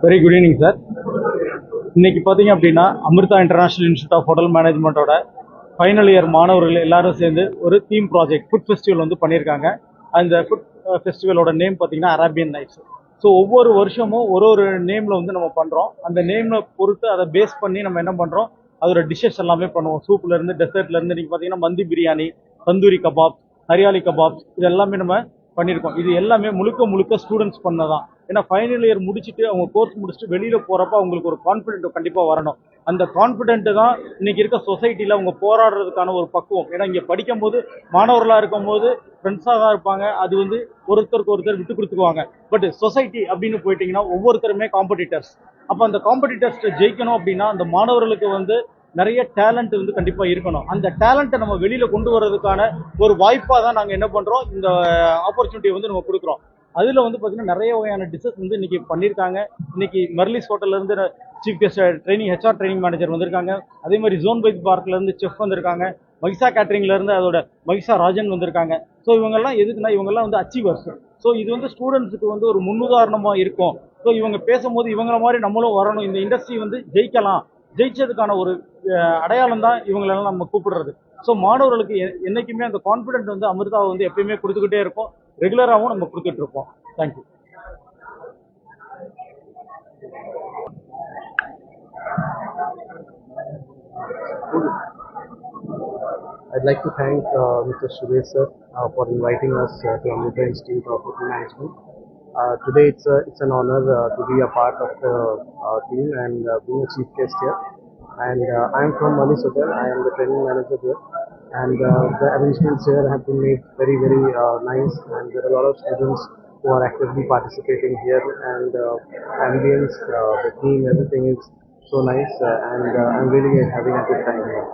Very good evening sir. இன்னைக்கு பார்த்தீங்க அப்படின்னா Amrita international institute of hotel மேனேஜ்மெண்ட்டோட ஃபைனல் இயர் மாணவர்கள் எல்லாரும் சேர்ந்து ஒரு தீம் ப்ராஜெக்ட் ஃபுட் ஃபெஸ்டிவல் வந்து பண்ணியிருக்காங்க. அந்த ஃபுட் ஃபெஸ்டிவலோட நேம் பார்த்தீங்கன்னா அரேபியன் நைட்ஸ். ஸோ ஒவ்வொரு வருஷமும் ஒரு ஒரு நேமில் வந்து நம்ம பண்ணுறோம். அந்த நேமில் பொறுத்து அதை பேஸ் பண்ணி நம்ம என்ன பண்ணுறோம், அதோட டிஷ்ஷஸ் எல்லாமே பண்ணுவோம். சூப்லேருந்து டெசர்ட்லேருந்து நீங்கள் பார்த்தீங்கன்னா மந்தி பிரியாணி, தந்தூரி கபாப், ஹரியாலி கபாப்ஸ், இது எல்லாமே நம்ம பண்ணியிருக்கோம். இது எல்லாமே முழுக்க முழுக்க ஸ்டூடெண்ட்ஸ் பண்ணதான். ஏன்னா ஃபைனல் இயர் முடிச்சுட்டு அவங்க கோர்ஸ் முடிச்சுட்டு வெளியில் போகிறப்ப அவங்களுக்கு ஒரு கான்ஃபிடென்ட் கண்டிப்பாக வரணும். அந்த கான்ஃபிடென்ட்டு தான் இன்னைக்கு இருக்க சொசைட்டியில் அவங்க போராடுறதுக்கான ஒரு பக்குவம். ஏன்னா இங்கே படிக்கும்போது மாணவர்களாக இருக்கும்போது ஃப்ரெண்ட்ஸாக தான் இருப்பாங்க. அது வந்து ஒருத்தருக்கு ஒருத்தர் விட்டு கொடுத்துக்குவாங்க. பட் சொசைட்டி அப்படின்னு போயிட்டீங்கன்னா ஒவ்வொருத்தருமே காம்படிட்டர்ஸ். அப்போ அந்த காம்படிட்டர்ஸ்ட்டை ஜெயிக்கணும் அப்படின்னா அந்த மாணவர்களுக்கு வந்து நிறைய டேலண்ட் வந்து கண்டிப்பாக இருக்கணும். அந்த டேலண்ட்டை நம்ம வெளியில் கொண்டு வர்றதுக்கான ஒரு வாய்ப்பாக தான் நாங்கள் என்ன பண்ணுறோம், இந்த ஆப்பர்ச்சுனிட்டியை வந்து நம்ம கொடுக்குறோம். அதில் வந்து பார்த்தீங்கன்னா நிறைய வகையான டிஷஸ் வந்து இன்னைக்கு பண்ணியிருக்காங்க. இன்னைக்கு மர்லிஸ் ஹோட்டல்லேருந்து chief guest training HR training manager வந்திருக்காங்க. அதே மாதிரி ஜோன் பைத் பார்க்லேருந்து செஃப் வந்திருக்காங்க. மகிஷா கேட்டரிங்லேருந்து அதோட மகிஷா ராஜன் வந்திருக்காங்க. ஸோ இவங்கெல்லாம் எதுக்குன்னா இவங்கெல்லாம் வந்து அச்சீவர்ஸ். ஸோ இது வந்து ஸ்டூடெண்ட்ஸுக்கு வந்து ஒரு முன்னுதாரணமாக இருக்கும். ஸோ இவங்க பேசும்போது இவங்கள மாதிரி நம்மளும் வரணும், இந்த இண்டஸ்ட்ரி வந்து ஜெயிக்கலாம், ஜெயிச்சதுக்கான ஒரு அடையாளம் தான் இவங்களெல்லாம் நம்ம கூப்பிடுறது. ஸோ மாணவர்களுக்கு என்னைக்குமே அந்த கான்ஃபிடென்ட் வந்து அமிர்தாவை வந்து எப்பயுமே கொடுத்துக்கிட்டே இருக்கும். ரெகுலராகவும் நம்ம கொடுத்துட்டு இருப்போம். Thank you. I'd like to thank Mr. Suresh sir for inviting us to Amrita Institute of Hotel Management. Today it's an honor to be a part of the team and being a chief guest here. And I am from Manis Hotel. I am the training manager here. And the arrangements here have been made very, very nice. And there are a lot of students who are actively participating here. And ambience, the theme, everything is so nice. And I'm really having a good time here.